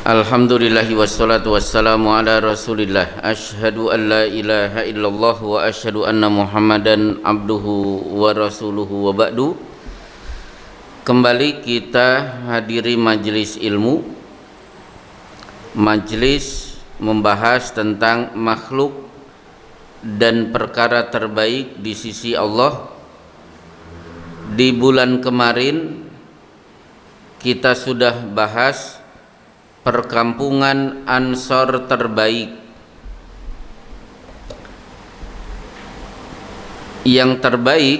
Alhamdulillahi wassalatu wassalamu ala rasulillah. Ashhadu an la ilaha illallah wa ashhadu anna muhammadan abduhu wa rasuluhu wa ba'du. Kembali kita hadiri majelis ilmu, majelis membahas tentang makhluk dan perkara terbaik di sisi Allah. Di bulan kemarin kita sudah bahas perkampungan Ansor terbaik. Yang terbaik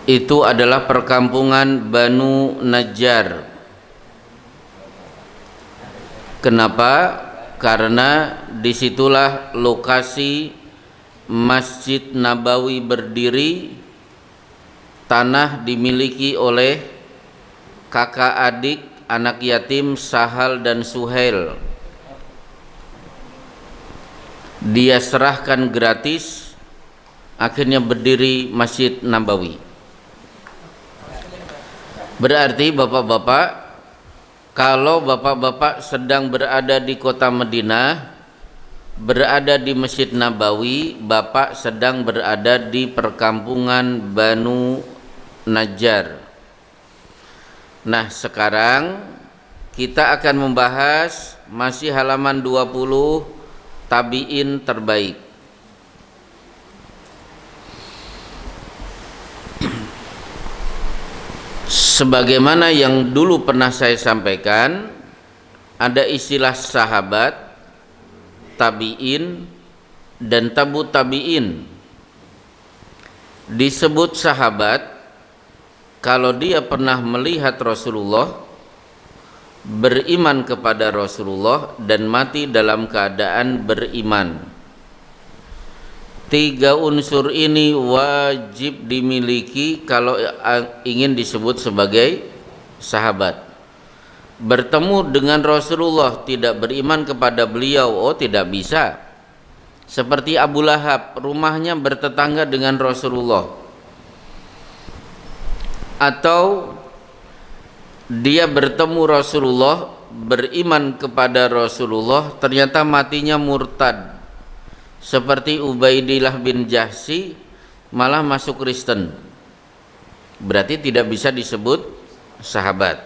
itu adalah perkampungan Banu Najjar. Kenapa? Karena disitulah lokasi Masjid Nabawi berdiri. Tanah dimiliki oleh kakak adik anak yatim Sahal dan Suhail. Dia serahkan gratis, akhirnya berdiri Masjid Nabawi. Berarti bapak-bapak, kalau bapak-bapak sedang berada di kota Madinah, berada di Masjid Nabawi, bapak sedang berada di perkampungan Banu Najjar. Nah, sekarang kita akan membahas masih halaman 20 tabi'in terbaik. Sebagaimana yang dulu pernah saya sampaikan, ada istilah sahabat, tabi'in, dan tabu tabi'in. Disebut sahabat kalau dia pernah melihat Rasulullah, beriman kepada Rasulullah, dan mati dalam keadaan beriman. Tiga unsur ini wajib dimiliki kalau ingin disebut sebagai sahabat. Bertemu dengan Rasulullah tidak beriman kepada beliau, oh tidak bisa. Seperti Abu Lahab, rumahnya bertetangga dengan Rasulullah. Atau dia bertemu Rasulullah, beriman kepada Rasulullah, ternyata matinya murtad, seperti Ubaidillah bin Jahsy, malah masuk Kristen. Berarti tidak bisa disebut sahabat.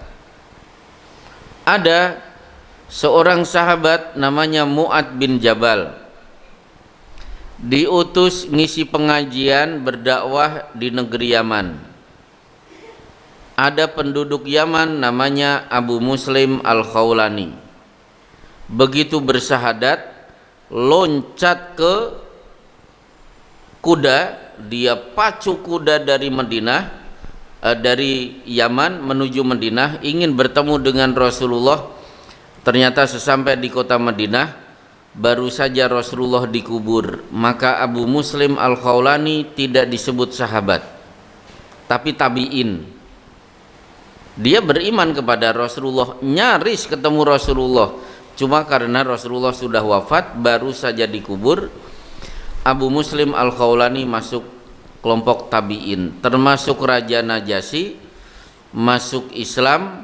Ada seorang sahabat namanya Mu'ad bin Jabal, diutus ngisi pengajian berdakwah di negeri Yaman. Ada penduduk Yaman namanya Abu Muslim Al-Khawlani. Begitu bersahadat, loncat ke kuda, dia pacu kuda dari dari Yaman menuju Madinah, ingin bertemu dengan Rasulullah. Ternyata sesampai di kota Madinah, baru saja Rasulullah dikubur. Maka Abu Muslim Al-Khawlani tidak disebut sahabat, tapi tabi'in. Dia beriman kepada Rasulullah, nyaris ketemu Rasulullah, cuma karena Rasulullah sudah wafat, baru saja dikubur. Abu Muslim Al-Khawlani masuk kelompok tabi'in, termasuk Raja Najasyi, masuk Islam,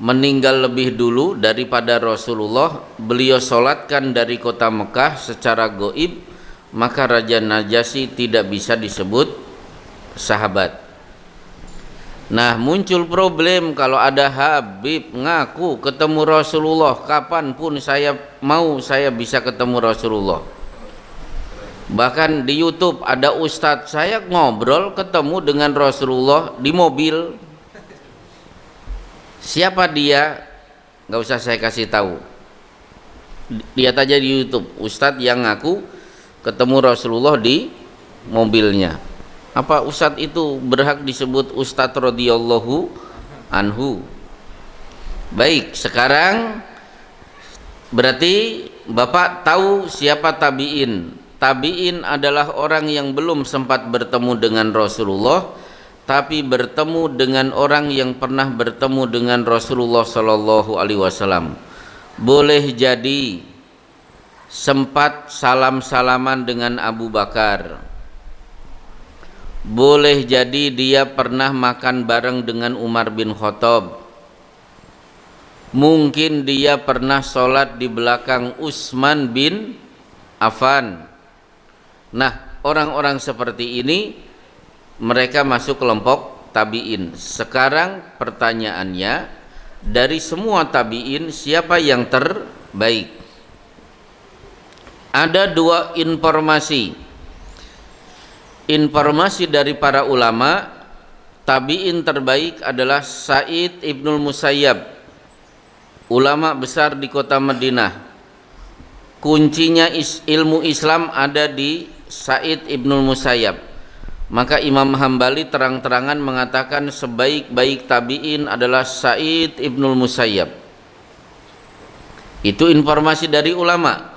meninggal lebih dulu daripada Rasulullah. Beliau sholatkan dari kota Mekah secara goib, maka Raja Najasyi tidak bisa disebut sahabat. Nah, muncul problem kalau ada Habib ngaku ketemu Rasulullah, kapanpun saya mau, saya bisa ketemu Rasulullah. Bahkan di YouTube ada ustadz saya ngobrol ketemu dengan Rasulullah di mobil. Siapa dia? Nggak usah saya kasih tahu. Lihat aja di YouTube, ustadz yang ngaku ketemu Rasulullah di mobilnya. Apa ustadz itu berhak disebut ustadz radhiyallahu anhu? Baik, sekarang berarti Bapak tahu siapa tabi'in. Tabi'in adalah orang yang belum sempat bertemu dengan Rasulullah, tapi bertemu dengan orang yang pernah bertemu dengan Rasulullah Shallallahu Alaihi Wasallam. Boleh jadi sempat salam-salaman dengan Abu Bakar, boleh jadi dia pernah makan bareng dengan Umar bin Khattab, Mungkin dia pernah sholat di belakang Utsman bin Affan. Nah, orang-orang seperti ini mereka masuk kelompok tabi'in. Sekarang pertanyaannya, dari semua tabi'in siapa yang terbaik? Ada dua informasi. Informasi dari para ulama, tabi'in terbaik adalah Sa'id ibnul Musayyab, ulama besar di kota Madinah. Kuncinya ilmu Islam ada di Sa'id ibnul Musayyab. Maka Imam Hambali terang-terangan mengatakan sebaik-baik tabi'in adalah Sa'id ibnul Musayyab. Itu informasi dari ulama.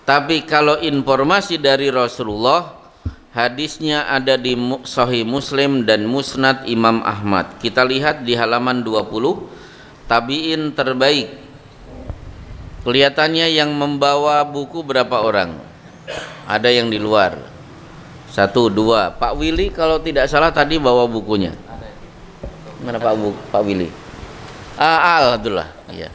Tapi kalau informasi dari Rasulullah, hadisnya ada di Sahih Muslim dan Musnad Imam Ahmad. Kita lihat di halaman 20, tabi'in terbaik. Kelihatannya yang membawa buku berapa orang? Ada yang di luar. 1, 2. Pak Willy kalau tidak salah tadi bawa bukunya. Mana Pak Willy? Alhamdulillah. Iya.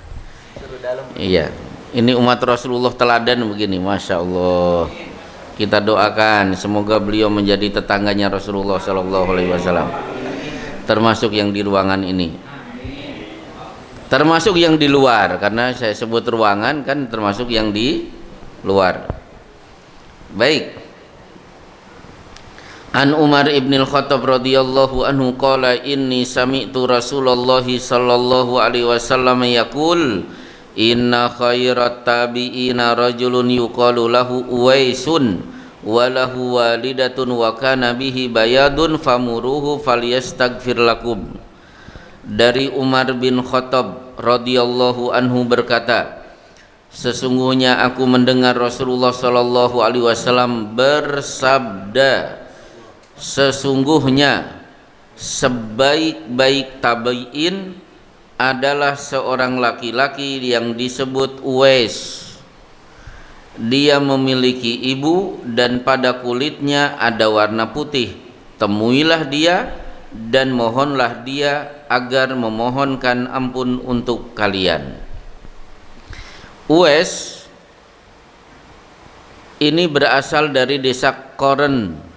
Iya. Ini umat Rasulullah teladan begini, masya Allah. Kita doakan semoga beliau menjadi tetangganya Rasulullah Sallallahu Alaihi Wasallam. Termasuk yang di ruangan ini. Termasuk yang di luar, karena saya sebut ruangan kan termasuk yang di luar. Baik. An Umar ibn al-Khattab radhiyallahu anhu qala inni sami'tu Rasulullah sallallahu alaihi wasallam yaqul inna khairat tabi'ina rajulun yuqalu lahu Uwaisun wa lahu walidatun wa kana bihi bayadun famuruhu falyastaghfir lakum. Dari Umar bin Khattab radhiyallahu anhu berkata, sesungguhnya aku mendengar Rasulullah sallallahu alaihi wasallam bersabda, sesungguhnya sebaik-baik tabi'in adalah seorang laki-laki yang disebut Uwais. Dia memiliki ibu dan pada kulitnya ada warna putih. Temuilah dia dan mohonlah dia agar memohonkan ampun untuk kalian. Uwais ini berasal dari desa Qoren.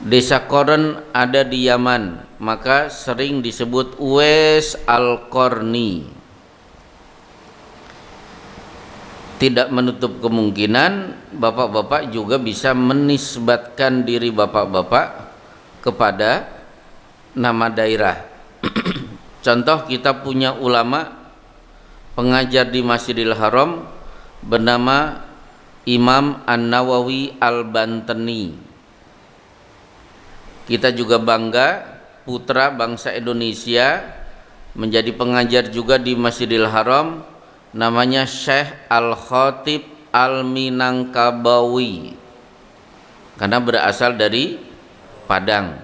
Desa Qoren ada di Yaman, maka sering disebut Uwais al-Qarni. Tidak menutup kemungkinan bapak-bapak juga bisa menisbatkan diri bapak-bapak kepada nama daerah. Contoh, kita punya ulama pengajar di Masjidil Haram bernama Imam An-Nawawi Al-Bantani. Kita juga bangga putra bangsa Indonesia menjadi pengajar juga di Masjidil Haram, namanya Syekh Al-Khatib Al-Minangkabawi, karena berasal dari Padang.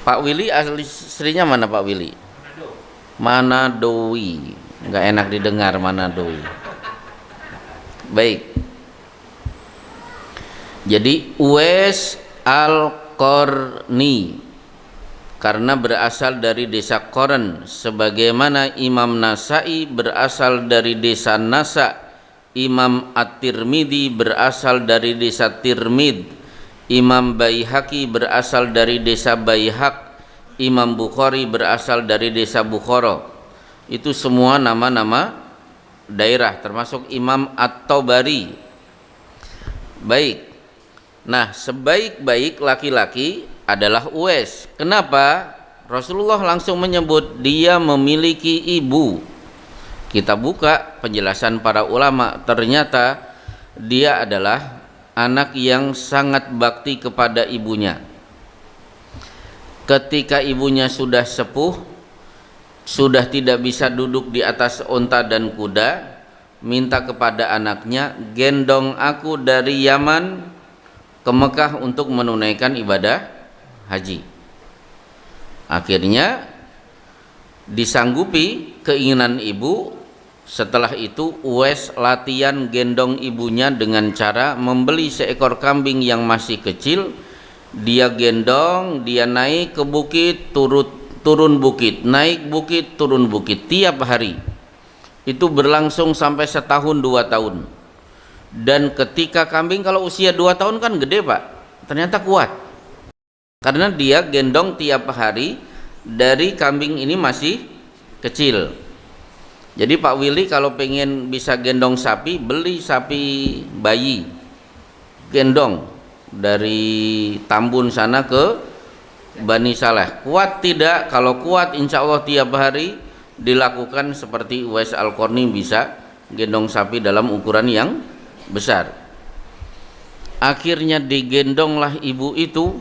Pak Willy aslinya mana Pak Willy? Manadowi. Nggak enak didengar Manadowi. Baik. Jadi Uwais al-Qarni karena berasal dari desa Qoren, sebagaimana Imam Nasai berasal dari desa Nasa, Imam At-Tirmidzi berasal dari desa Tirmid, Imam Baihaqi berasal dari desa Baihaq, Imam Bukhari berasal dari desa Bukhara. Itu semua nama-nama daerah, termasuk Imam At-Tabari. Baik. Nah, sebaik-baik laki-laki adalah Uwais. Kenapa? Rasulullah langsung menyebut dia memiliki ibu. Kita buka penjelasan para ulama, ternyata dia adalah anak yang sangat bakti kepada ibunya. Ketika ibunya sudah sepuh, sudah tidak bisa duduk di atas onta dan kuda, minta kepada anaknya, gendong aku dari Yaman ke Mekah untuk menunaikan ibadah haji. Akhirnya disanggupi keinginan ibu. Setelah itu Uwais latihan gendong ibunya dengan cara membeli seekor kambing yang masih kecil. Dia gendong, dia naik ke bukit, turut turun bukit, naik bukit, turun bukit tiap hari. Itu berlangsung sampai setahun 2 tahun. Dan ketika kambing kalau usia 2 tahun kan gede Pak, ternyata kuat. Karena dia gendong tiap hari dari kambing ini masih kecil. Jadi Pak Willy kalau pengen bisa gendong sapi, beli sapi bayi, gendong dari Tambun sana ke Bani Saleh. Kuat tidak? Kalau kuat insya Allah tiap hari dilakukan seperti Uwais Al-Qarni, bisa gendong sapi dalam ukuran yang besar. Akhirnya digendonglah ibu itu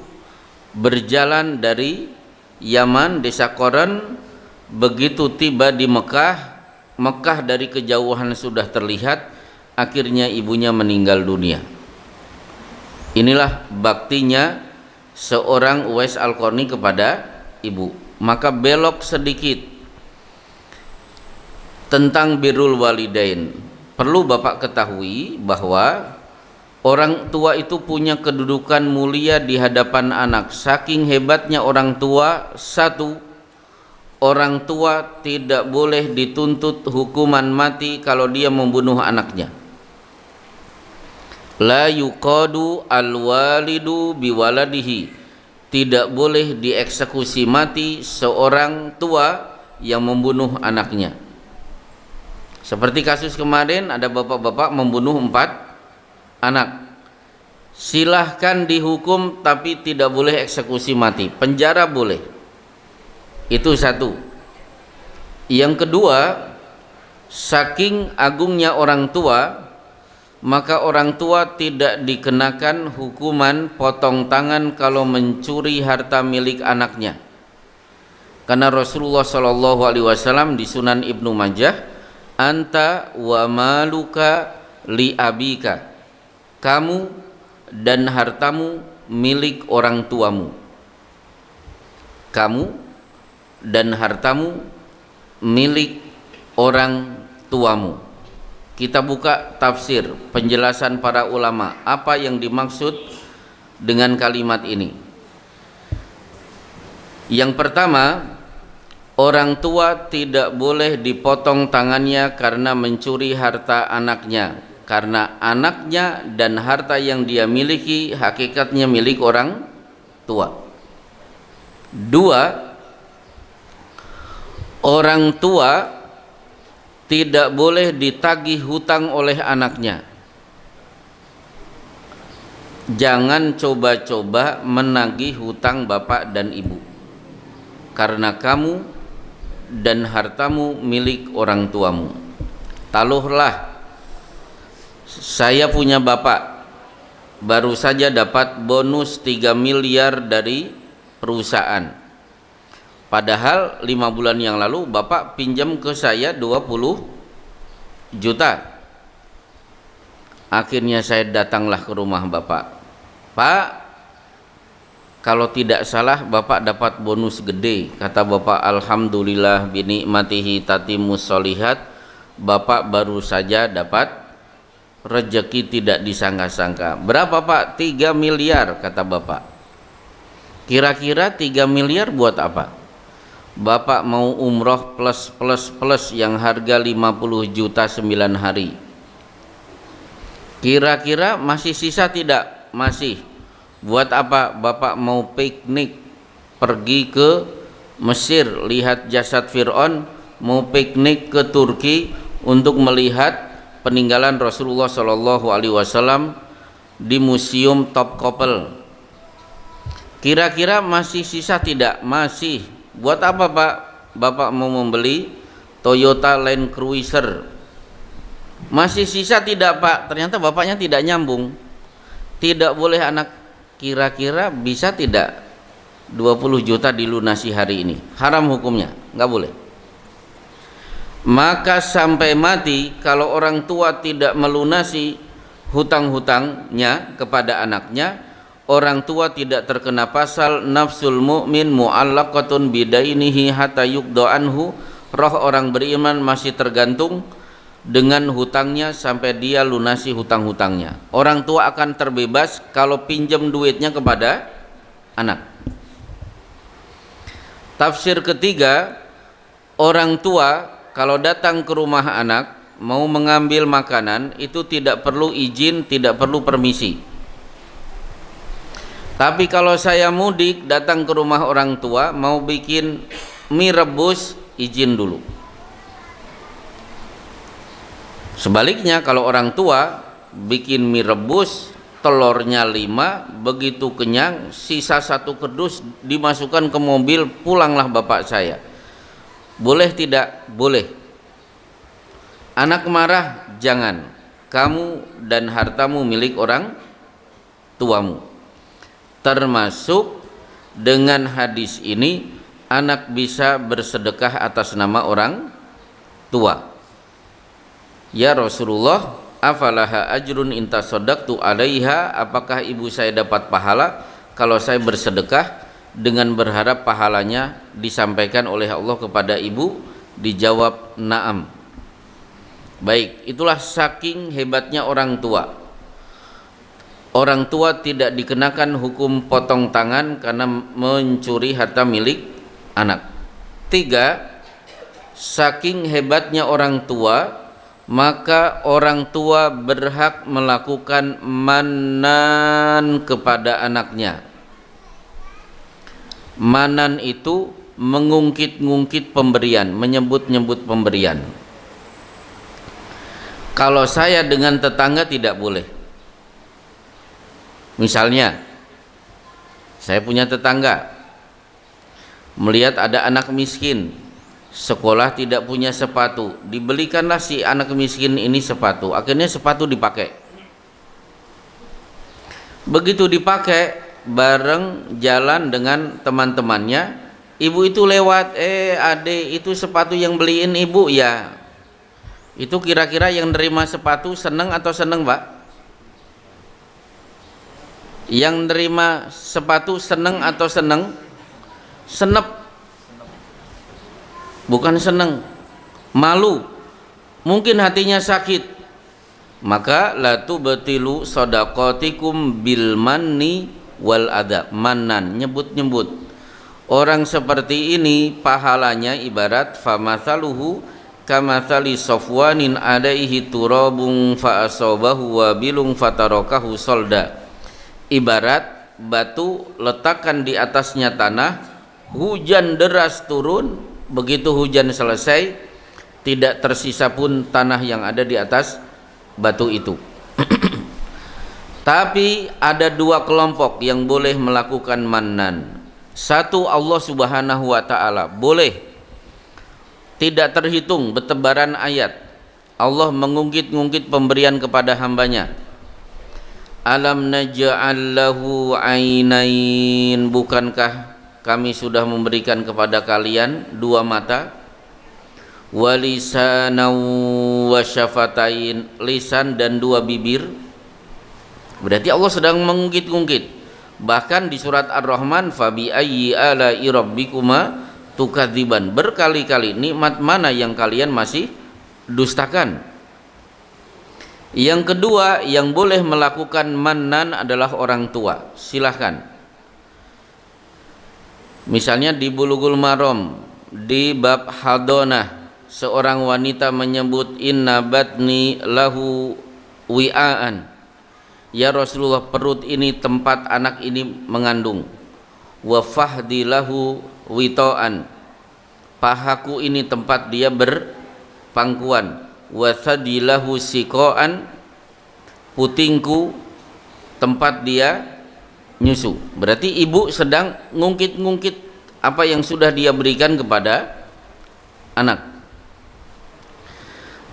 berjalan dari Yaman, desa Qoran. Begitu tiba di Mekah, Mekah dari kejauhan sudah terlihat. Akhirnya ibunya meninggal dunia. Inilah baktinya seorang Uwais Al-Qarni kepada ibu. Maka belok sedikit tentang birrul walidain. Perlu Bapak ketahui bahwa orang tua itu punya kedudukan mulia di hadapan anak. Saking hebatnya orang tua, satu, orang tua tidak boleh dituntut hukuman mati kalau dia membunuh anaknya. La yuqadu al-walidu biwaladihi. Tidak boleh dieksekusi mati seorang tua yang membunuh anaknya. Seperti kasus kemarin, ada bapak-bapak membunuh 4 anak. Silahkan dihukum tapi tidak boleh eksekusi mati. Penjara boleh. Itu satu. Yang kedua, saking agungnya orang tua, maka orang tua tidak dikenakan hukuman potong tangan kalau mencuri harta milik anaknya. Karena Rasulullah SAW di Sunan Ibnu Majah, anta wa maluka li abika, kamu dan hartamu milik orang tuamu. Kamu dan hartamu milik orang tuamu. Kita buka tafsir, penjelasan para ulama, apa yang dimaksud dengan kalimat ini. Yang pertama, orang tua tidak boleh dipotong tangannya karena mencuri harta anaknya, karena anaknya dan harta yang dia miliki hakikatnya milik orang tua. Dua, orang tua tidak boleh ditagih hutang oleh anaknya. Jangan coba-coba menagih hutang bapak dan ibu, karena kamu dan hartamu milik orang tuamu. Taruhlah saya punya bapak, baru saja dapat bonus 3 miliar dari perusahaan. Padahal 5 bulan yang lalu bapak pinjam ke saya 20 juta. Akhirnya saya datanglah ke rumah bapak. Pak, kalau tidak salah bapak dapat bonus gede. Kata bapak, alhamdulillah binikmatihi tatimus sholihat. Bapak baru saja dapat rezeki tidak disangka-sangka. Berapa Pak? 3 miliar kata bapak. Kira-kira 3 miliar buat apa? Bapak mau umroh plus yang harga 50 juta 9 hari. Kira-kira masih sisa tidak? Masih. Buat apa? Bapak mau piknik, pergi ke Mesir lihat jasad Fir'aun, mau piknik ke Turki untuk melihat peninggalan Rasulullah SAW di Museum Topkapi. Kira-kira masih sisa tidak? Masih. Buat apa Pak? Bapak mau membeli Toyota Land Cruiser. Masih sisa tidak Pak? Ternyata bapaknya tidak nyambung. Tidak boleh anak. Kira-kira bisa tidak 20 juta dilunasi hari ini? Haram hukumnya, nggak boleh. Maka sampai mati kalau orang tua tidak melunasi hutang-hutangnya kepada anaknya, orang tua tidak terkena pasal nafsul mu'min mu'allaqatun bidainihi hatta yuqda anhu. Roh orang beriman masih tergantung dengan hutangnya sampai dia lunasi hutang-hutangnya. Orang tua akan terbebas kalau pinjam duitnya kepada anak. Tafsir ketiga, orang tua kalau datang ke rumah anak mau mengambil makanan itu tidak perlu izin, tidak perlu permisi. Tapi kalau saya mudik datang ke rumah orang tua mau bikin mie rebus, izin dulu. Sebaliknya kalau orang tua bikin mie rebus, telurnya 5, begitu kenyang sisa 1 kerdus dimasukkan ke mobil, pulanglah bapak saya. Boleh tidak? Boleh. Anak marah, jangan. Kamu dan hartamu milik orang tuamu. Termasuk dengan hadis ini anak bisa bersedekah atas nama orang tua. Ya Rasulullah, afalaha ajrun inta sodaktu alaiha, apakah ibu saya dapat pahala kalau saya bersedekah? Dengan berharap pahalanya disampaikan oleh Allah kepada ibu. Dijawab na'am. Baik, itulah saking hebatnya orang tua. Orang tua tidak dikenakan hukum potong tangan karena mencuri harta milik anak. 3, saking hebatnya orang tua, maka orang tua berhak melakukan manan kepada anaknya. Manan itu mengungkit-ngungkit pemberian, menyebut-nyebut pemberian. Kalau saya dengan tetangga tidak boleh. Misalnya, saya punya tetangga, melihat ada anak miskin, sekolah tidak punya sepatu, dibelikanlah si anak miskin ini sepatu. Akhirnya sepatu dipakai. Begitu dipakai, bareng jalan dengan teman-temannya, ibu itu lewat, adek itu sepatu yang beliin ibu ya. Itu kira-kira yang nerima sepatu seneng atau seneng, Pak? Yang nerima sepatu seneng atau seneng? Senep. Bukan seneng, malu. Mungkin hatinya sakit. Maka la tubtilu shadaqatikum bil manni wal adha. Manan, nyebut-nyebut. Orang seperti ini pahalanya ibarat famathaluhu kamathali safwanin alaihi turabun fa asabahu wabilun fatarakahu solda. Ibarat batu letakkan di atasnya tanah, hujan deras turun, begitu hujan selesai tidak tersisa pun tanah yang ada di atas batu itu. Tapi ada 2 kelompok yang boleh melakukan manan. 1, Allah Subhanahu wa ta'ala boleh, tidak terhitung bertebaran ayat Allah mengungkit-ungkit pemberian kepada hambanya. Alam naj'al lahu ainain, bukankah kami sudah memberikan kepada kalian 2 mata, walisanan wasyafatain, lisan dan 2 bibir. Berarti Allah sedang mengungkit-ungkit. Bahkan di surat Ar-Rahman, fabi ayyi ala'i rabbikuma tukadziban, berkali-kali nikmat mana yang kalian masih dustakan. Yang kedua yang boleh melakukan manan adalah orang tua. Silahkan. Misalnya di Bulughul Maram, di bab hadonah, seorang wanita menyebut inna batni lahu wi'aan, ya Rasulullah, perut ini tempat anak ini mengandung. Wa fahdi lahu wito'an, pahaku ini tempat dia berpangkuan. Wa thadilahu siko'an, putingku tempat dia nyusu. Berarti ibu sedang ngungkit-ngungkit apa yang sudah dia berikan kepada anak.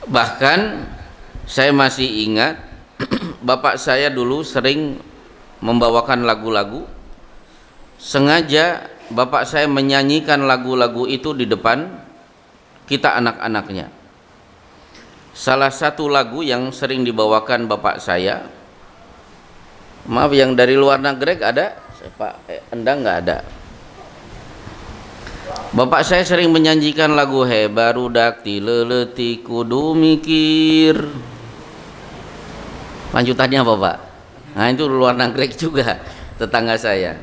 Bahkan saya masih ingat bapak saya dulu sering membawakan lagu-lagu. Sengaja bapak saya menyanyikan lagu-lagu itu di depan kita anak-anaknya. Salah satu lagu yang sering dibawakan bapak saya, maaf yang dari luar negeri ada? Pak Endang nggak ada. Bapak saya sering menyanyikan lagu barudak tileleti kudu mikir. Lanjutannya apa, Pak? Nah itu luar negeri juga tetangga saya.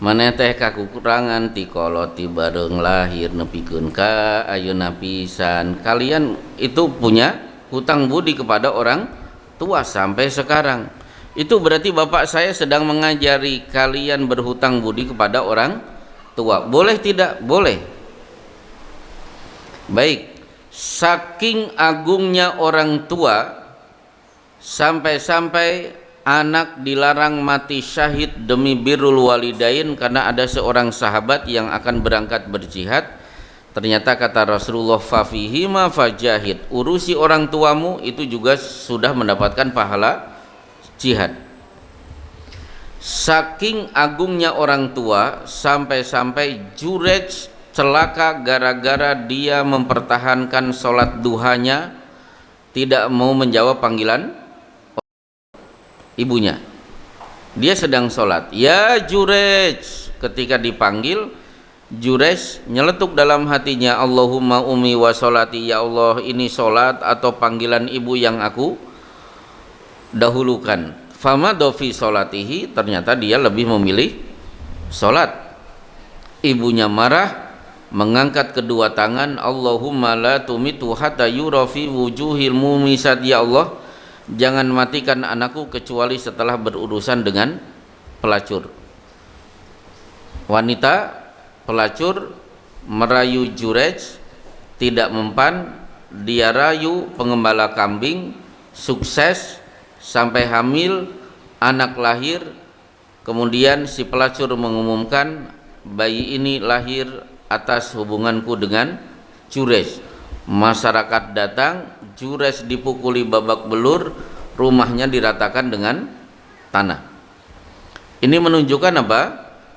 maneh teh kakurangan ti koloti bareng lahir nepikeun ka ayeuna pisan. Kalian itu punya hutang budi kepada orang tua sampai sekarang. Itu berarti bapak saya sedang mengajari kalian berhutang budi kepada orang tua. Boleh tidak? Boleh. Baik, saking agungnya orang tua sampai-sampai anak dilarang mati syahid demi birrul walidain karena ada seorang sahabat yang akan berangkat berjihad. Ternyata kata Rasulullah, fafihima fajahid, urusi orang tuamu itu juga sudah mendapatkan pahala jihad. Saking agungnya orang tua sampai-sampai Jurej celaka gara-gara dia mempertahankan sholat duhanya, tidak mau menjawab panggilan ibunya. Dia sedang sholat, ya Jurej. Ketika dipanggil, Jurej nyeletuk dalam hatinya, Allahumma ummi wa sholati, ya Allah ini sholat atau panggilan ibu yang aku dahulukan. Fama dofi sholatihi, ternyata dia lebih memilih sholat. Ibunya marah, mengangkat kedua tangan, Allahumma la tumitu hatta yura fi wujuhil mumisat, ya Allah jangan matikan anakku kecuali setelah berurusan dengan pelacur. Wanita pelacur merayu Jurej, tidak mempan, dia rayu pengembala kambing, sukses sampai hamil, anak lahir. Kemudian si pelacur mengumumkan, bayi ini lahir atas hubunganku dengan Jurej. Masyarakat datang, Jurej dipukuli babak belur, rumahnya diratakan dengan tanah. Ini menunjukkan apa?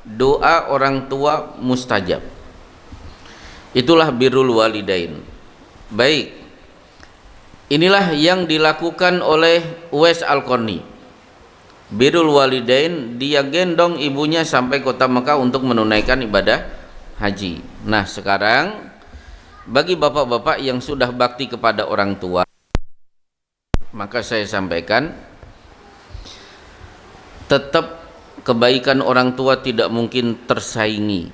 Doa orang tua mustajab. Itulah birrul walidain. Baik, inilah yang dilakukan oleh Uwais Al-Qarni. Birrul walidain, dia gendong ibunya sampai kota Mekah untuk menunaikan ibadah haji. Nah sekarang bagi bapak-bapak yang sudah bakti kepada orang tua, maka saya sampaikan, tetap kebaikan orang tua tidak mungkin tersaingi,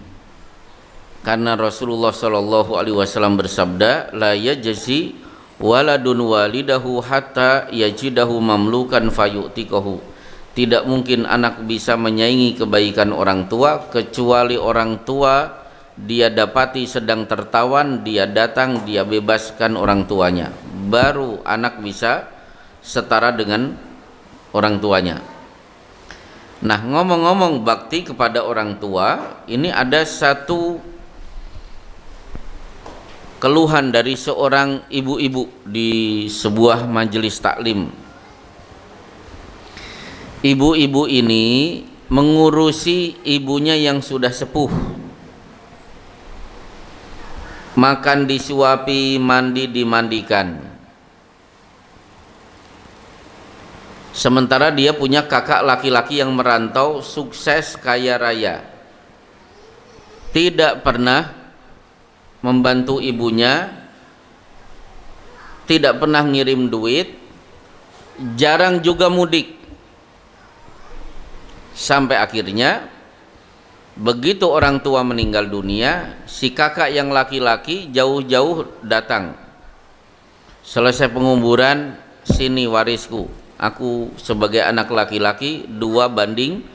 karena Rasulullah SAW bersabda, la yajzi waladun walidahu hatta yajidahu mamlukan fayu'tikahu. Tidak mungkin anak bisa menyaingi kebaikan orang tua kecuali orang tua dia dapati sedang tertawan, dia datang, dia bebaskan orang tuanya, baru anak bisa setara dengan orang tuanya. Nah ngomong-ngomong bakti kepada orang tua, ini ada satu keluhan dari seorang ibu-ibu di sebuah majelis taklim. Ibu-ibu ini mengurusi ibunya yang sudah sepuh, makan disuapi, mandi dimandikan. Sementara dia punya kakak laki-laki yang merantau, sukses, kaya raya, tidak pernah membantu ibunya, tidak pernah ngirim duit, jarang juga mudik. Sampai akhirnya begitu orang tua meninggal dunia, si kakak yang laki-laki jauh-jauh datang. Selesai penguburan, sini warisku, aku sebagai anak laki-laki 2:1.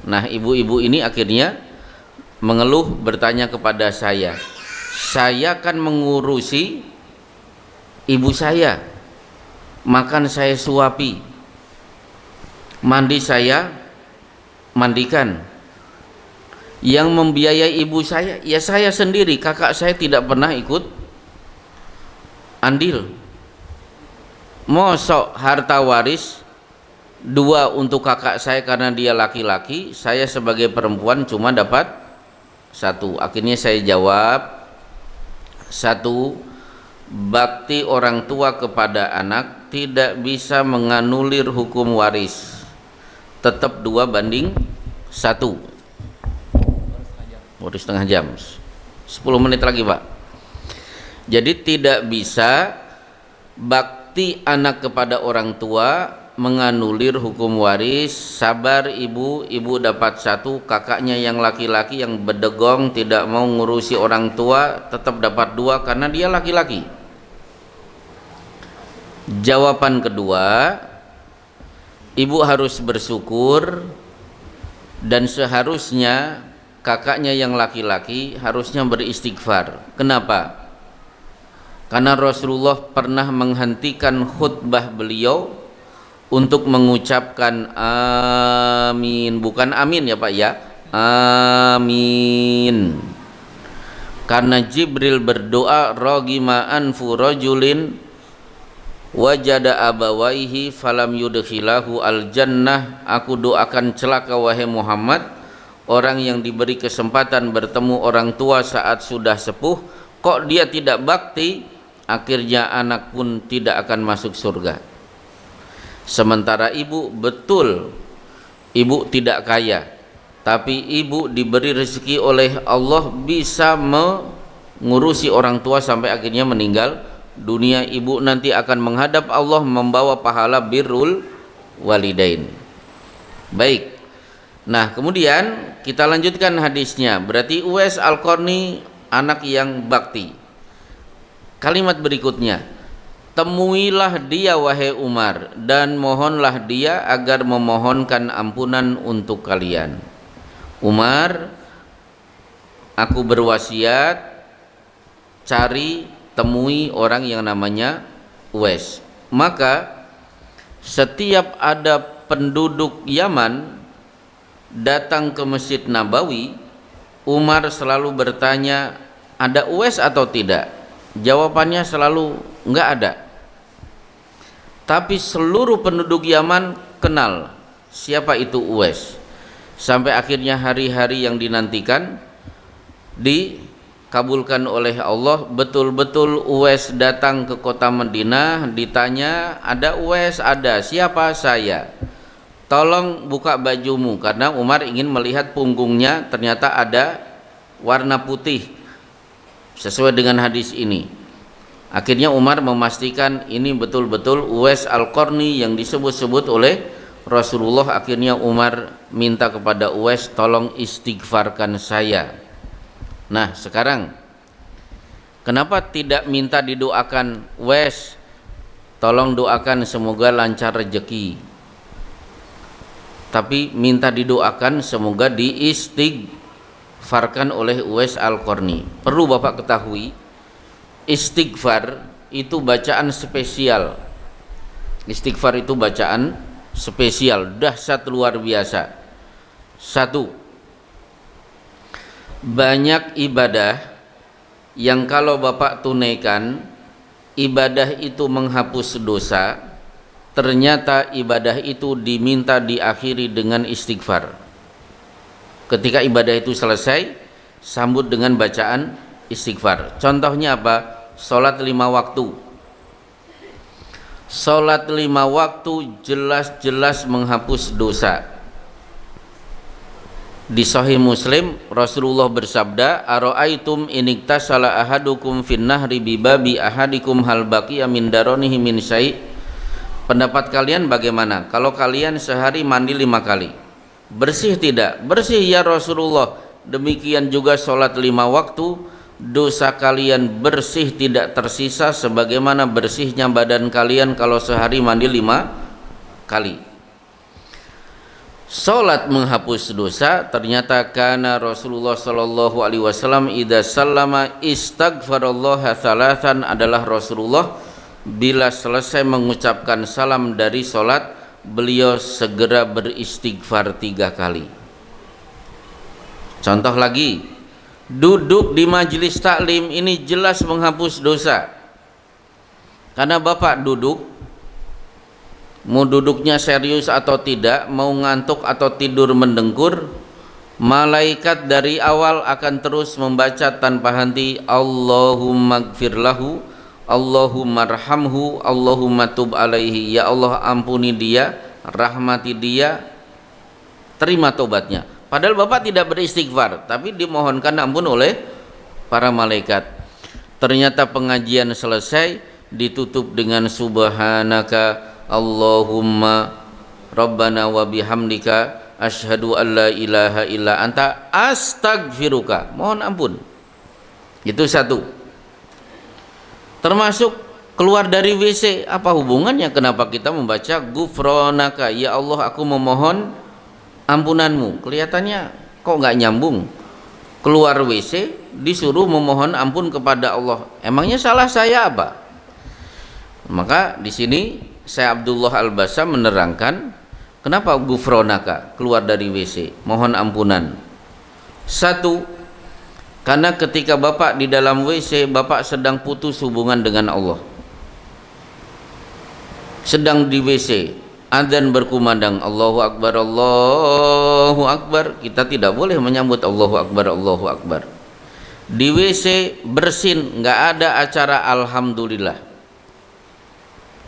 Nah ibu-ibu ini akhirnya mengeluh, bertanya kepada saya kan mengurusi ibu saya, makan saya suapi, mandi saya mandikan, yang membiayai ibu saya ya saya sendiri, kakak saya tidak pernah ikut andil. Mosok harta waris 2 untuk kakak saya karena dia laki-laki, saya sebagai perempuan cuma dapat 1. Akhirnya saya jawab, 1, bakti orang tua kepada anak tidak bisa menganulir hukum waris, tetap 2:1. Baru setengah jam, 10 menit lagi Pak. Jadi tidak bisa bakti anak kepada orang tua menganulir hukum waris. Sabar ibu, ibu dapat satu, kakaknya yang laki-laki yang bedegong tidak mau ngurusi orang tua tetap dapat dua karena dia laki-laki. Jawaban kedua, ibu harus bersyukur dan seharusnya kakaknya yang laki-laki harusnya beristighfar. Kenapa? Karena Rasulullah pernah menghentikan khutbah beliau untuk mengucapkan amin, bukan amin ya Pak ya, amin. Karena Jibril berdoa, ragima anfu rajulin wajada abawaihi falam yudkhilahu al jannah. Aku doakan celaka wahai Muhammad, orang yang diberi kesempatan bertemu orang tua saat sudah sepuh, kok dia tidak bakti, akhirnya anak pun tidak akan masuk surga. Sementara ibu, betul ibu tidak kaya, tapi ibu diberi rezeki oleh Allah bisa mengurusi orang tua sampai akhirnya meninggal dunia. Ibu nanti akan menghadap Allah membawa pahala birrul walidain. Baik. Nah, kemudian kita lanjutkan hadisnya. Berarti Uwais Al-Qarni anak yang bakti. Kalimat berikutnya, temuilah dia wahai Umar dan mohonlah dia agar memohonkan ampunan untuk kalian. Umar, aku berwasiat cari temui orang yang namanya Uwais. Maka setiap ada penduduk Yaman datang ke Masjid Nabawi, Umar selalu bertanya, ada Uwais atau tidak? Jawabannya selalu enggak ada. Tapi seluruh penduduk Yaman kenal siapa itu Uwais. Sampai akhirnya hari-hari yang dinantikan dikabulkan oleh Allah. Betul-betul Uwais datang ke kota Madinah. Ditanya, ada Uwais? Ada. Siapa? Saya. Tolong buka bajumu, karena Umar ingin melihat punggungnya, ternyata ada warna putih sesuai dengan hadis ini. Akhirnya Umar memastikan ini betul-betul Uwais Al-Qarni yang disebut-sebut oleh Rasulullah. Akhirnya Umar minta kepada Uwais, tolong istighfarkan saya. Nah, sekarang kenapa tidak minta didoakan, Uwais tolong doakan semoga lancar rezeki, tapi minta didoakan semoga diistighfarkan oleh Uwais Al-Qarni. Perlu Bapak ketahui, istighfar itu bacaan spesial. Istighfar itu bacaan spesial, dahsyat luar biasa. Satu, banyak ibadah yang kalau Bapak tunaikan, ibadah itu menghapus dosa, ternyata ibadah itu diminta diakhiri dengan istighfar. Ketika ibadah itu selesai, sambut dengan bacaan istighfar. Contohnya apa? Salat 5 waktu. Salat 5 waktu jelas-jelas menghapus dosa. Di Sahih Muslim Rasulullah bersabda, "Ara'aitum in iktasala ahadukum fin nahri bi babi ahadikum hal baqiya min daronihi min syai'?" Pendapat kalian bagaimana kalau kalian sehari mandi 5 kali? Bersih tidak? Bersih ya Rasulullah. Demikian juga salat 5 waktu, dosa kalian bersih tidak tersisa sebagaimana bersihnya badan kalian kalau sehari mandi 5 kali. Salat menghapus dosa. Ternyata kana Rasulullah sallallahu alaihi wasallam idza sallama istaghfarallaha thalathan, adalah Rasulullah bila selesai mengucapkan salam dari salat, beliau segera beristighfar 3 kali. Contoh lagi, duduk di majelis taklim ini jelas menghapus dosa. Karena Bapak duduk, mau duduknya serius atau tidak, mau ngantuk atau tidur mendengkur, malaikat dari awal akan terus membaca tanpa henti, Allahumma gfir lahu, Allahumma arhamhu, Allahumma tub alaihi. Ya Allah, ampuni dia, rahmati dia, terima tobatnya. Padahal Bapak tidak beristighfar, tapi dimohonkan ampun oleh para malaikat. Ternyata pengajian selesai ditutup dengan subhanaka Allahumma Rabbana wa bihamdika asyhadu an la ilaha illa anta astaghfiruka. Mohon ampun. Itu satu. Termasuk keluar dari WC, apa hubungannya kenapa kita membaca gufronaka, ya Allah aku memohon ampunanmu? Kelihatannya kok nggak nyambung. Keluar WC disuruh memohon ampun kepada Allah. Emangnya salah saya apa? Maka di sini Syekh Abdullah Al-Bassam menerangkan kenapa gufronaka, keluar dari WC, mohon ampunan. Satu, karena ketika Bapak di dalam WC, Bapak sedang putus hubungan dengan Allah. Sedang di WC, adzan berkumandang, Allahu Akbar, Allahu Akbar. Kita tidak boleh menyambut Allahu Akbar, Allahu Akbar. Di WC bersin, nggak ada acara alhamdulillah.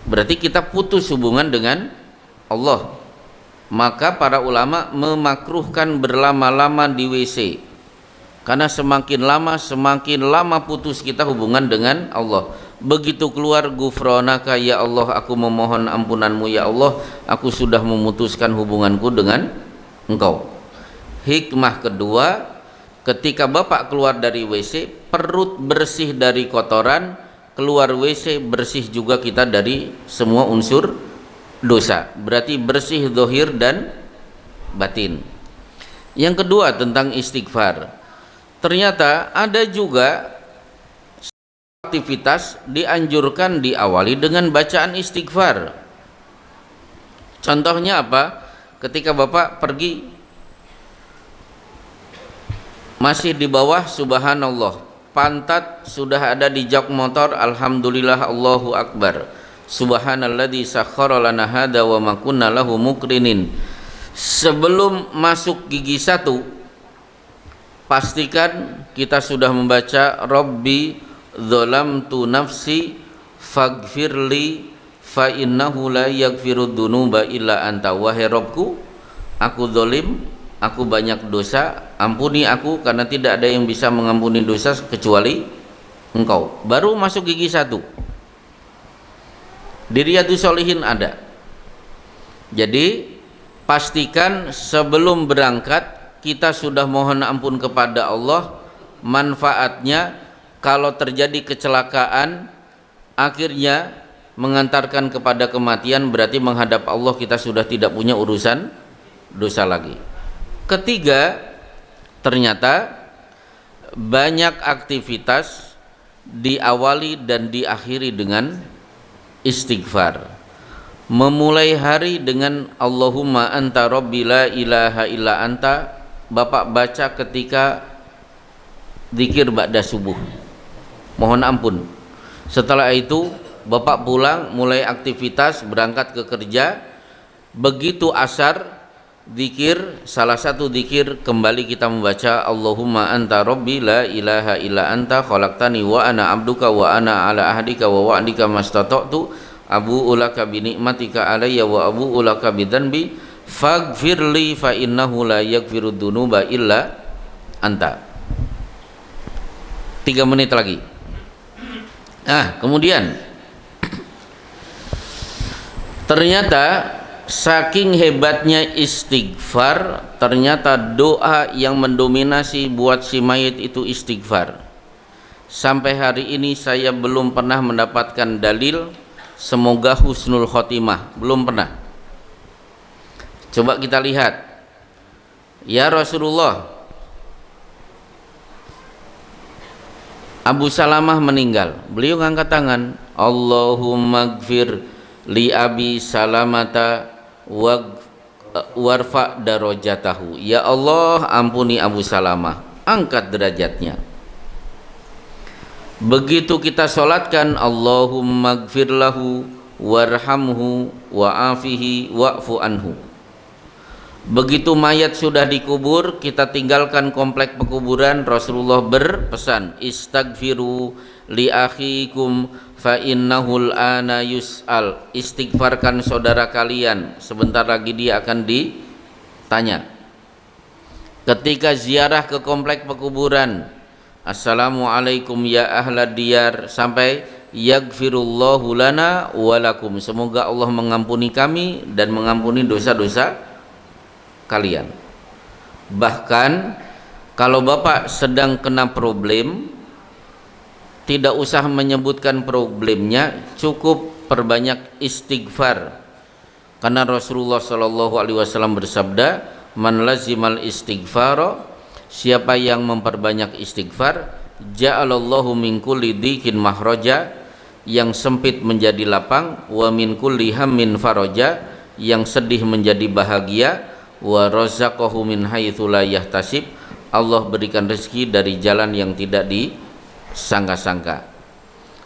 Berarti kita putus hubungan dengan Allah. Maka para ulama memakruhkan berlama-lama di WC, karena semakin lama putus kita hubungan dengan Allah. Begitu keluar gufronaka, ya Allah aku memohon ampunanmu, ya Allah aku sudah memutuskan hubunganku dengan engkau. Hikmah kedua, ketika Bapak keluar dari WC, perut bersih dari kotoran, keluar WC bersih juga kita dari semua unsur dosa. Berarti bersih zahir dan batin. Yang kedua tentang istighfar, ternyata ada juga aktivitas dianjurkan diawali dengan bacaan istighfar. Contohnya apa? Ketika Bapak pergi masih di bawah subhanallah, pantat sudah ada di jok motor, alhamdulillah Allahu Akbar, subhanalladzi sakhkhara lana hada wa ma kunna lahu muqrinin. Sebelum masuk gigi satu, pastikan kita sudah membaca Rabbi dzalamtu nafsi faghfirli fa innahu la yaghfirud dzunuba illa anta. Wahai Rabbku, aku zalim, aku banyak dosa, ampuni aku karena tidak ada yang bisa mengampuni dosa kecuali engkau. Baru masuk gigi satu. Di Riyadhus Shalihin ada. Jadi pastikan sebelum berangkat kita sudah mohon ampun kepada Allah. Manfaatnya kalau terjadi kecelakaan akhirnya mengantarkan kepada kematian, berarti menghadap Allah kita sudah tidak punya urusan dosa lagi. Ketiga, ternyata banyak aktivitas diawali dan diakhiri dengan istighfar. Memulai hari dengan Allahumma anta rabbi la ilaha illa anta, Bapak baca ketika zikir ba'da subuh, mohon ampun. Setelah itu Bapak pulang, mulai aktivitas, berangkat ke kerja. Begitu asar, zikir, salah satu zikir kembali kita membaca Allahumma anta rabbi la ilaha illa anta khalaqtani wa ana abduka wa ana ala ahdika wa wa'dika mastata'tu abu'u laka bi ni'matika alayya wa abu'u laka bi dzanbi faghfirli fa innahu la yaghfirud dzunuba illa anta. 3 menit lagi. Kemudian ternyata saking hebatnya istighfar, ternyata doa yang mendominasi buat si mayit itu istighfar. Sampai hari ini saya belum pernah mendapatkan dalil semoga husnul khotimah, belum pernah. Coba kita lihat. Ya Rasulullah, Abu Salamah meninggal, beliau ngangkat tangan, Allahumma gfir li abi salamata warfa darajatahu. Ya Allah, ampuni Abu Salamah, angkat derajatnya. Begitu kita sholatkan Allahumma gfir lahu warhamhu wa'afihi wa'fu anhu. Begitu mayat sudah dikubur, kita tinggalkan komplek pekuburan, Rasulullah berpesan, istaghfiru li akhikum fa innahul ana yus'al. Istighfarkan saudara kalian, sebentar lagi dia akan ditanya. Ketika ziarah ke komplek pekuburan, assalamualaikum ya ahlad diyar, sampai yaghfirullahu lana wa lakum. Semoga Allah mengampuni kami dan mengampuni dosa-dosa kalian. Bahkan kalau Bapak sedang kena problem, tidak usah menyebutkan problemnya, cukup perbanyak istighfar. Karena Rasulullah Shallallahu Alaihi Wasallam bersabda, man lazimal istighfar, siapa yang memperbanyak istighfar, ja'alallahu min kulli dhikin mahraja, yang sempit menjadi lapang, wa min kulli hammin faraja, yang sedih menjadi bahagia, wa razaqahu min haitsu la yahtasib, Allah berikan rezeki dari jalan yang tidak disangka-sangka.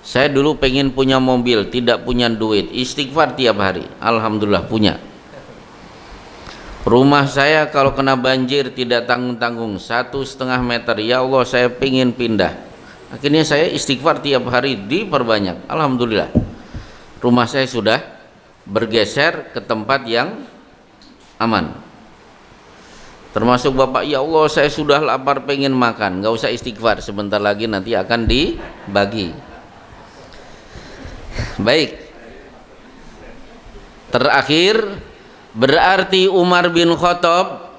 Saya dulu pengen punya mobil, tidak punya duit, istighfar tiap hari, alhamdulillah punya. Rumah saya kalau kena banjir tidak tanggung-tanggung, 1,5 meter, ya Allah saya pengen pindah. Akhirnya saya istighfar tiap hari, diperbanyak, alhamdulillah. Rumah saya sudah bergeser ke tempat yang aman. Termasuk Bapak, ya Allah saya sudah lapar pengen makan, nggak usah istighfar, sebentar lagi nanti akan dibagi. Baik, terakhir berarti Umar bin Khattab,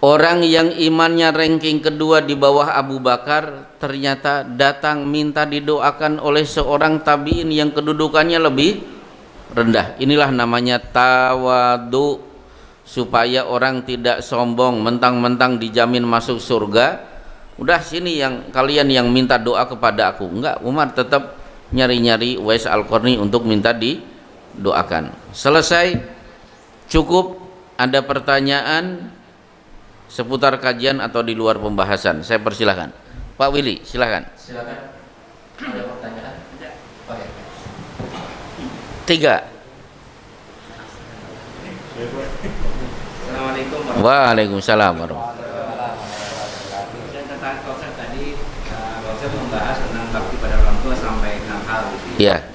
orang yang imannya ranking kedua di bawah Abu Bakar, ternyata datang minta didoakan oleh seorang tabi'in yang kedudukannya lebih rendah. Inilah namanya tawadu, supaya orang tidak sombong mentang-mentang dijamin masuk surga. Udah sini yang kalian yang minta doa kepada aku. Enggak, Umar tetap nyari-nyari Uwais Al-Qarni untuk minta didoakan. Selesai, cukup. Ada pertanyaan seputar kajian atau di luar pembahasan? Saya persilahkan. Pak Willy, silakan. Silakan. Ada pertanyaan? Oke. 3. Assalamualaikum Waalaikumsalam warahmatullahi wabarakatuh. Saya tertarik konsep tadi, konsep membahas tentang bakti pada orang tua sampai 6 hal gitu. Iya.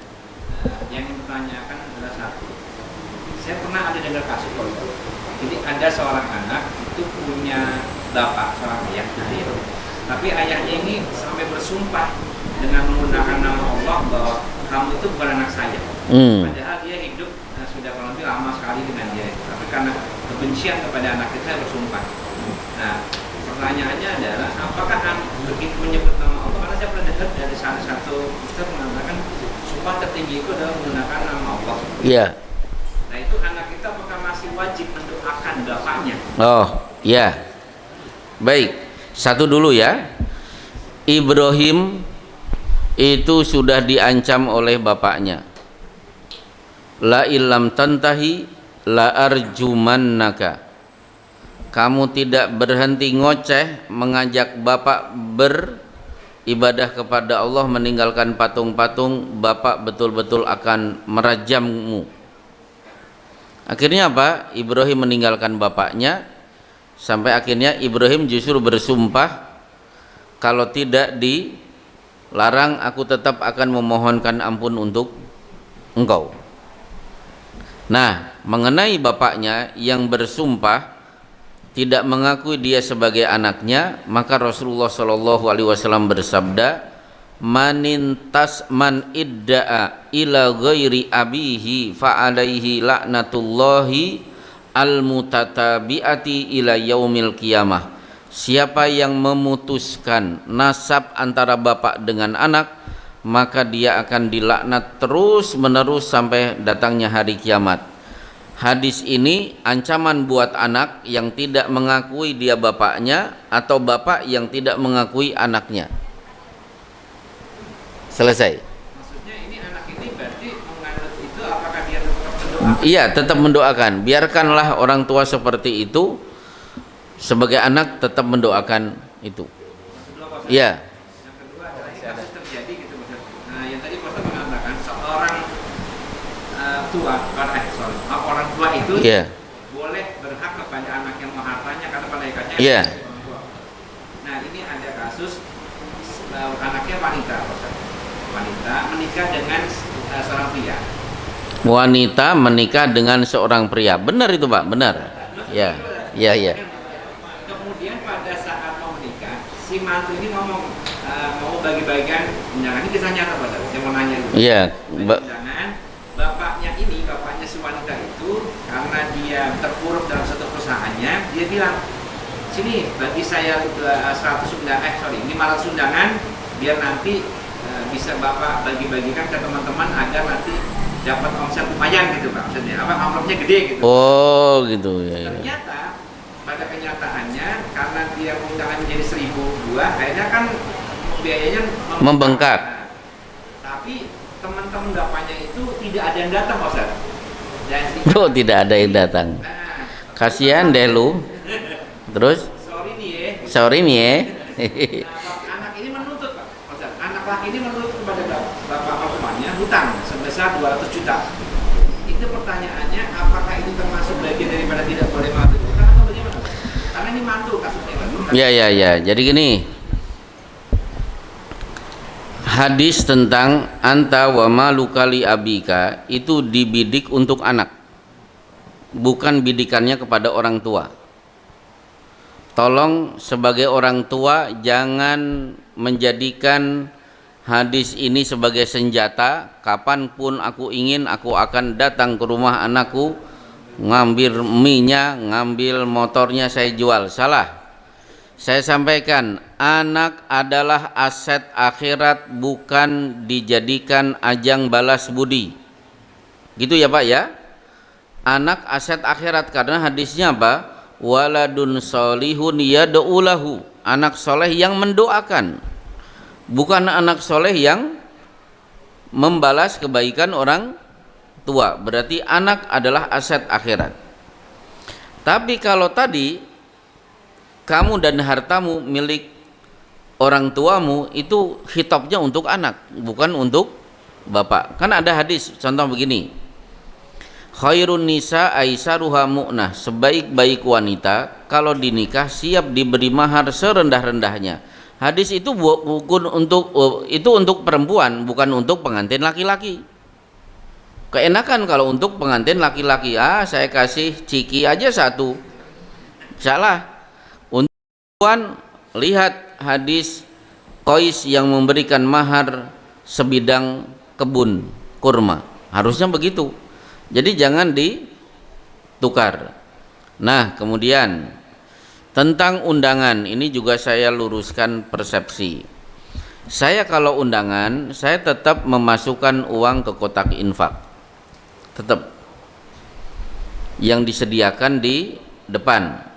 Yang dipertanyakan adalah satu. Saya pernah ada dengar kasus kalau jadi ada seorang anak itu punya bapak, seorang ayah, tapi ayahnya ini sampai bersumpah dengan menggunakan nama Allah bahwa kamu itu bukan anak saya. Padahal dia hidup sudah kurang lebih lama sekali dengan dia, tapi karena kebencian kepada anak kita bersumpah. Nah, pertanyaannya adalah apakah begitu menyebut nama Allah, karena saya pernah dengar dari salah satu ustaz mengatakan sumpah tertinggi itu adalah menggunakan nama Allah. Iya. Nah, itu anak kita apakah masih wajib mendoakan bapaknya? Oh, ya. Baik. Satu dulu ya. Ibrahim itu sudah diancam oleh bapaknya. La illam tantahi la arjumannaka. Kamu tidak berhenti ngoceh mengajak bapak beribadah kepada Allah, meninggalkan patung-patung, bapak betul-betul akan merajammu. Akhirnya apa? Ibrahim meninggalkan bapaknya, sampai akhirnya Ibrahim justru bersumpah, kalau tidak dilarang aku tetap akan memohonkan ampun untuk engkau. Nah, mengenai bapaknya yang bersumpah tidak mengakui dia sebagai anaknya, maka Rasulullah Shallallahu Alaihi Wasallam bersabda, manintas man idda'a ila ghairi abihi fa alaihi laknatullahi al mutatabiati ila yaumil qiyamah. Siapa yang memutuskan nasab antara bapak dengan anak, maka dia akan dilaknat terus menerus sampai datangnya hari kiamat. Hadis ini ancaman buat anak yang tidak mengakui dia bapaknya atau bapak yang tidak mengakui anaknya. Selesai. Maksudnya ini anak ini berarti menganut itu, apakah dia tetap mendoakan? Iya, tetap mendoakan. Biarkanlah orang tua seperti itu, sebagai anak tetap mendoakan itu. Iya. Yang kedua adalah ini kasus terjadi gitu Ustaz. Nah, yang tadi Ustaz mengatakan seorang orang tua itu boleh berhak kepada anak yang menghartanya kata malaikatnya. Iya. Nah, ini ada kasus anaknya wanita, Ustaz. Wanita menikah dengan seorang pria. Wanita menikah dengan seorang pria. Benar itu, Pak? Benar. Ya. Ya, ya. Kemudian pada saat mau menikah, si mantu ini ngomong mau bagi-bagikan undangan. Ini kisah nyata Pak Ustaz. Saya mau nanya dulu. Iya, Undangan, bapaknya si wanita itu karena dia terpuruk dalam satu perusahaannya, dia bilang, sini bagi saya 500 undangan biar nanti bisa Bapak bagi-bagikan ke teman-teman agar nanti dapat omset lumayan gitu Pak. Maksudnya apa, amplopnya gede gitu. oh gitu ya. Ternyata pada kenyataannya karena dia undangan menjadi 1.002, akhirnya kan biayanya Membengkak. Nah, tapi teman-teman bapaknya itu tidak ada yang datang Pak Ustaz. Oh, tidak ada yang datang. Nah, Kasihan deh lu. Terus? Sorry nih ya. Nah, anak ini menuntut Pak Ustaz. Anak laki ini menuntut kepada bapak mertuanya hutang sebesar 200 juta. Itu pertanyaannya, apakah itu termasuk bagian daripada tidak boleh mantu hutang atau bagaimana? Karena ini mantu kasusnya Pak. Ya. Jadi gini. Hadis tentang anta wa maluka li abika itu dibidik untuk anak, bukan bidikannya kepada orang tua. Tolong sebagai orang tua jangan menjadikan hadis ini sebagai senjata. Kapanpun aku ingin, aku akan datang ke rumah anakku, ngambil mie-nya, ngambil motornya, saya jual. Salah. Saya sampaikan, anak adalah aset akhirat, bukan dijadikan ajang balas budi. Gitu ya Pak ya. Anak aset akhirat, karena hadisnya apa? Waladun solihun yad'u lahu. Anak soleh yang mendoakan, bukan anak soleh yang membalas kebaikan orang tua. Berarti anak adalah aset akhirat. Tapi kalau tadi kamu dan hartamu milik orang tuamu, itu khitabnya untuk anak, bukan untuk bapak. Kan ada hadis contoh begini, khairun nisa aisaruha mu'nah, sebaik-baik wanita kalau dinikah siap diberi mahar serendah-rendahnya. Hadis itu bukan untuk perempuan, bukan untuk pengantin laki-laki. Keenakan kalau untuk pengantin laki-laki, saya kasih ciki aja satu. Salah. Lihat hadis Qais yang memberikan mahar sebidang kebun kurma, harusnya begitu. Jadi jangan ditukar. Nah, kemudian tentang undangan ini juga saya luruskan persepsi. Saya kalau undangan, saya tetap memasukkan uang ke kotak infak, tetap yang disediakan di depan.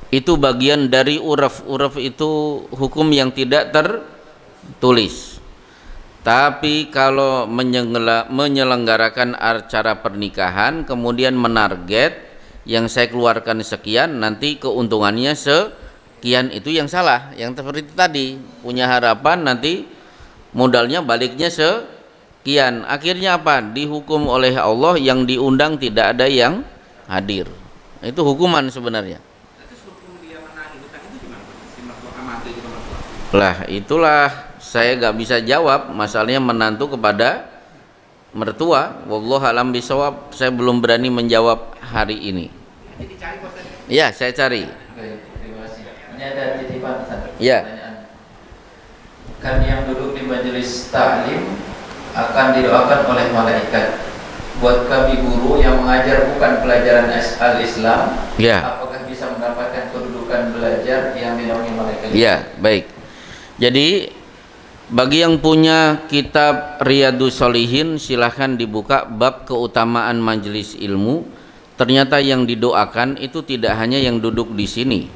Itu bagian dari uraf. Uraf itu hukum yang tidak tertulis. Tapi kalau menyelenggarakan acara pernikahan kemudian menarget yang saya keluarkan sekian, nanti keuntungannya sekian, itu yang salah. Yang seperti tadi, punya harapan nanti modalnya baliknya sekian. Akhirnya apa? Dihukum oleh Allah, yang diundang tidak ada yang hadir. Itu hukuman sebenarnya. Lah itulah saya gak bisa jawab, masalahnya menantu kepada mertua. Wallahu alam bisawab, saya belum berani menjawab hari ini. Ya, saya cari. Terima kasih. Ini ada titipan satu Ya. pertanyaan. Kan yang duduk di majelis taklim akan didoakan oleh malaikat. Buat kami guru yang mengajar bukan pelajaran al-Islam, Ya. apakah bisa mendapatkan kedudukan belajar yang dinaungi malaikat? Ya, baik. Jadi bagi yang punya kitab Riyadhus Shalihin, silahkan dibuka bab keutamaan majelis ilmu. Ternyata yang didoakan itu tidak hanya yang duduk di sini,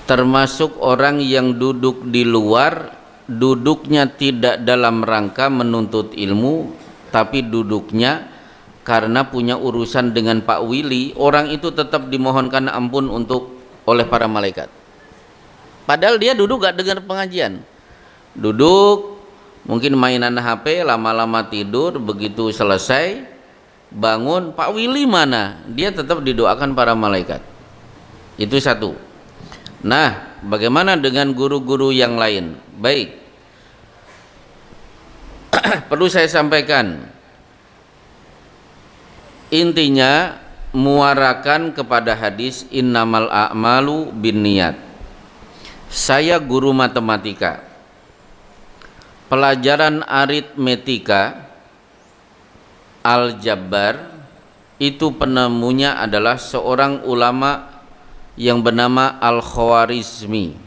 termasuk orang yang duduk di luar, duduknya tidak dalam rangka menuntut ilmu, tapi duduknya karena punya urusan dengan Pak Willy, orang itu tetap dimohonkan ampun oleh para malaikat. Padahal dia duduk gak dengar pengajian, duduk mungkin mainan HP, lama-lama tidur, begitu selesai bangun, Pak Willy mana? Dia tetap didoakan para malaikat. Itu satu. Nah, bagaimana dengan guru-guru yang lain? Baik, perlu saya sampaikan, intinya muarakan kepada hadis innamal a'malu binniyat. Saya guru matematika. Pelajaran aritmetika, aljabar, itu penemunya adalah seorang ulama yang bernama Al-Khwarizmi.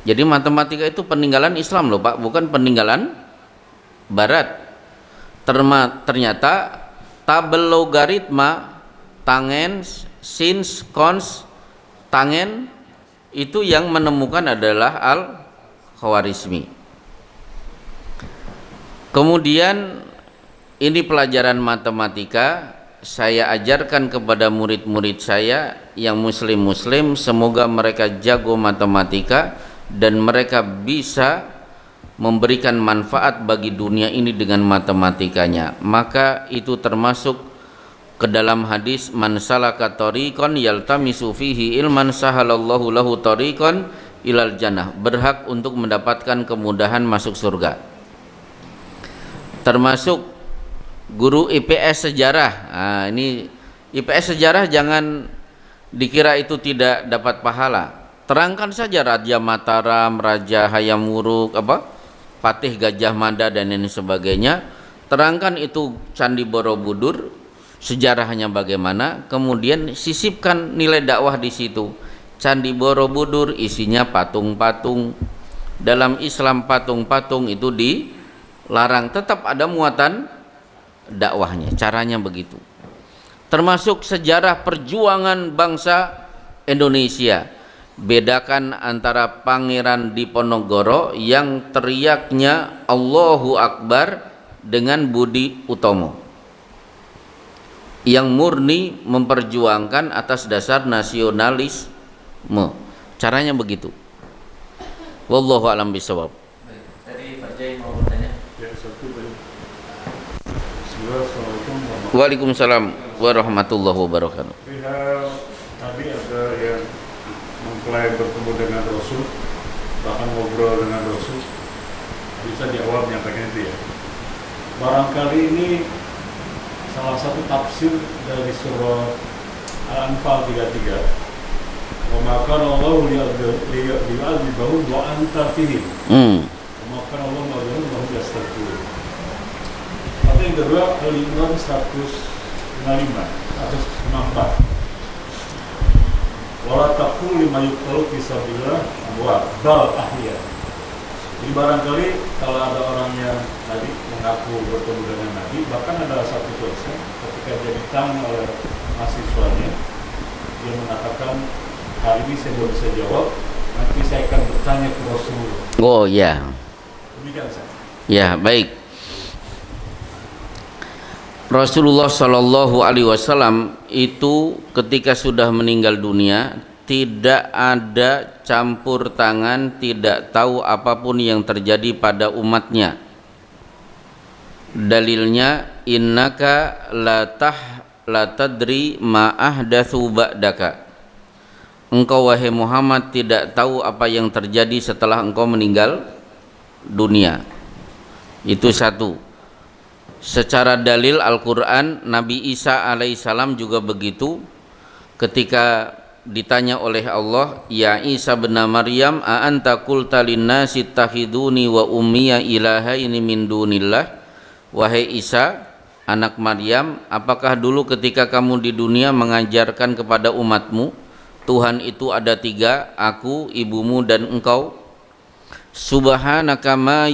Jadi matematika itu peninggalan Islam loh Pak, bukan peninggalan Barat. Ternyata tabel logaritma, tangens, sins, cons, tangen itu yang menemukan adalah Al-Khwarizmi. Kemudian ini pelajaran matematika saya ajarkan kepada murid-murid saya yang muslim-muslim, semoga mereka jago matematika dan mereka bisa memberikan manfaat bagi dunia ini dengan matematikanya. Maka itu termasuk ke dalam hadis, man salaka tariqan yaltamisu fihi ilman sahalallahu lahu tariqan ilal jannah, berhak untuk mendapatkan kemudahan masuk surga. Termasuk guru IPS sejarah. Nah, ini IPS sejarah jangan dikira itu tidak dapat pahala. Terangkan saja Raja Mataram, Raja Hayam Wuruk, Patih Gajah Mada dan lain sebagainya. Terangkan itu Candi Borobudur, sejarahnya bagaimana, kemudian sisipkan nilai dakwah di situ. Candi Borobudur isinya patung-patung. Dalam Islam patung-patung itu dilarang, tetap ada muatan dakwahnya. Caranya begitu. Termasuk sejarah perjuangan bangsa Indonesia. Bedakan antara Pangeran Diponegoro yang teriaknya Allahu Akbar dengan Budi Utomo yang murni memperjuangkan atas dasar nasionalisme. Caranya begitu. Wallahu a'lam bishawab. Tadi Pak Jai mau bertanya. Waalaikumsalam warahmatullahi wabarakatuh. Tadi ada yang mengklaim bertemu dengan Rasul, bahkan ngobrol dengan Rasul, bisa di awal menyampaikan itu ya. Barangkali ini salah satu tafsir dari surah Al-Anfal 33. Wa ma kana Allahu liyu'adzibahum wa anta fihim. Wa ma kana Allahu liyu'adzibahum wa hum yastaghfirun. Atau yang kedua Al-Imran 154. Wala taqul lima yuqtalu fi sabilillah amwat bal ahya. Jadi barangkali kalau ada orang yang tadi mengaku bertemu dengan Nabi, bahkan ada satu dosen ketika dia ditanya oleh mahasiswanya, dia mengatakan, hari ini saya belum bisa jawab, nanti saya akan bertanya ke Rasulullah. Oh ya. Demikian saya. Ya, baik. Rasulullah Shallallahu Alaihi Wasallam itu ketika sudah meninggal dunia tidak ada campur tangan, tidak tahu apapun yang terjadi pada umatnya. Dalilnya innaka la tadri ma ahdatsu ba'daka. Engkau wahai Muhammad tidak tahu apa yang terjadi setelah engkau meninggal dunia. Itu satu. Secara dalil Al-Quran, Nabi Isa alaihissalam juga begitu. Ketika ditanya oleh Allah, ya Isa bin Maryam, a anta qulta linnasi ittakhiduni wa ummiya ilahaini min dunillah. Wahai Isa, anak Maryam, apakah dulu ketika kamu di dunia mengajarkan kepada umatmu Tuhan itu ada tiga, aku, ibumu dan engkau? Subhanaka ma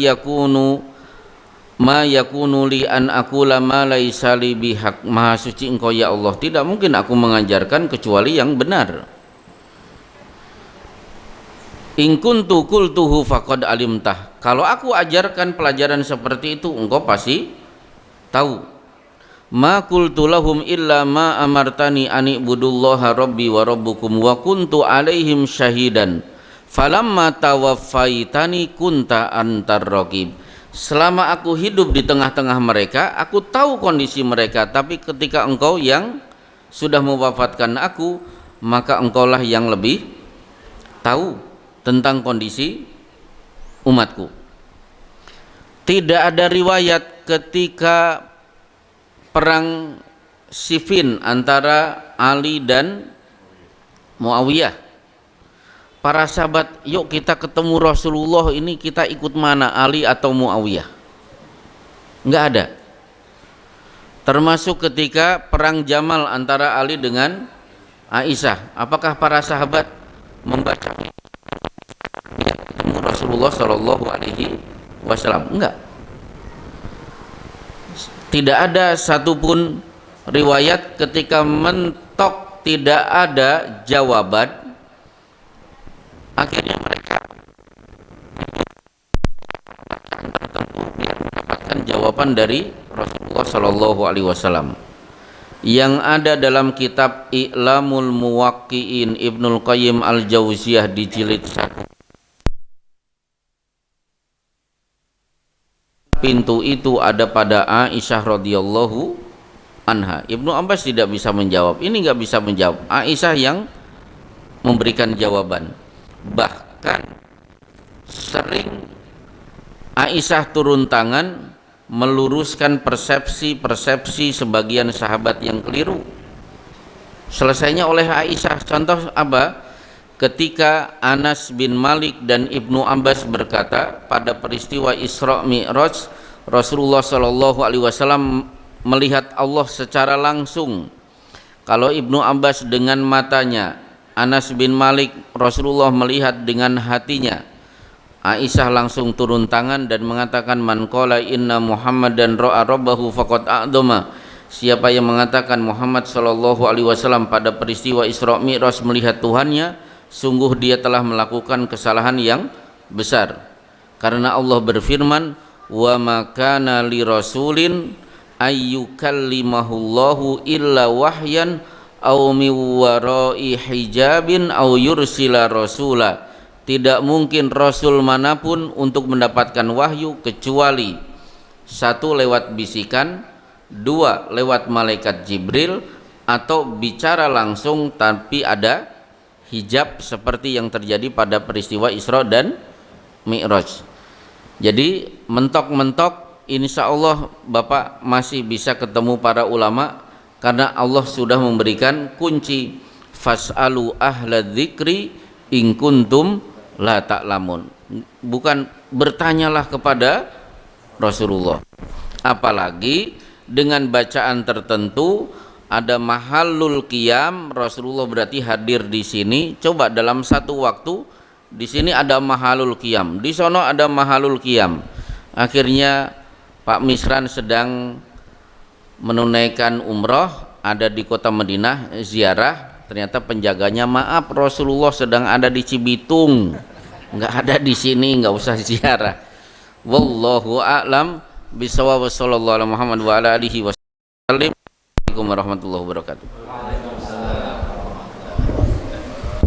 yakunu li an aqula ma laisa li bihaq. Maha suci engkau ya Allah, tidak mungkin aku mengajarkan kecuali yang benar. In kuntu qultuhu faqad alimtah. Kalau aku ajarkan pelajaran seperti itu engkau pasti tahu. Ma qultu lahum illa ma amartani an ibudullaha rabbi wa rabbukum wa kuntu alaihim syahidan falamma tawaffaitani kunta antar raqib. Selama aku hidup di tengah-tengah mereka, aku tahu kondisi mereka. Tapi ketika engkau yang sudah mewafatkan aku, maka engkaulah yang lebih tahu tentang kondisi umatku. Tidak ada riwayat ketika perang Siffin antara Ali dan Muawiyah. para sahabat, yuk kita ketemu Rasulullah ini, kita ikut mana, Ali atau Muawiyah? Enggak ada. Termasuk ketika perang Jamal antara Ali dengan Aisyah, apakah para sahabat membaca ketemu Rasulullah Shallallahu Alaihi Wasallam? Enggak. Tidak ada satupun riwayat ketika mentok tidak ada jawaban, akhirnya mereka mendapatkan jawaban dari Rasulullah Shallallahu Alaihi Wasallam. Yang ada dalam kitab I'lamul Muwaqqi'in Ibnul Qayyim Al-Jauziyah di jilid 1, pintu itu ada pada Aisyah radhiyallahu anha. Ibnu Abbas tidak bisa menjawab, ini nggak bisa menjawab, Aisyah yang memberikan jawaban. Bahkan sering Aisyah turun tangan meluruskan persepsi-persepsi sebagian sahabat yang keliru. Selesainya oleh Aisyah. Contoh apa? Ketika Anas bin Malik dan Ibnu Abbas berkata pada peristiwa Isra Mi'raj, Rasulullah Shallallahu Alaihi Wasallam melihat Allah secara langsung. Kalau Ibnu Abbas dengan matanya, Anas bin Malik Rasulullah melihat dengan hatinya. Aisyah langsung turun tangan dan mengatakan, man qala inna Muhammadan ra'a rabbahu faqad a'dama. Siapa yang mengatakan Muhammad sallallahu alaihi wasallam pada peristiwa Isra Mi'raj melihat Tuhannya, sungguh dia telah melakukan kesalahan yang besar. Karena Allah berfirman, wa ma kana li rasulin ayyukallimahullahu illa wahyan aw min wara'i hijabin aw yursila rasula. Tidak mungkin Rasul manapun untuk mendapatkan wahyu kecuali 1 lewat bisikan, 2 lewat malaikat Jibril, atau bicara langsung tapi ada hijab seperti yang terjadi pada peristiwa Isra dan Mi'raj. Jadi mentok-mentok insya Allah Bapak masih bisa ketemu para ulama, karena Allah sudah memberikan kunci, fas'alu ahla dzikri in kuntum la ta'lamun. Bukan bertanyalah kepada Rasulullah. Apalagi dengan bacaan tertentu, ada mahallul qiyam, Rasulullah berarti hadir di sini. Coba dalam satu waktu di sini ada mahallul qiyam, di sono ada mahallul qiyam. Akhirnya Pak Misran sedang menunaikan umroh, ada di kota Madinah ziarah. Ternyata penjaganya, maaf Rasulullah sedang ada di Cibitung, nggak ada di sini, nggak usah ziarah. Wallahu a'lam bishawab. Sallallahu alaihi Muhammad wa ala alihi wasallam. Assalamualaikum warahmatullahi wabarakatuh.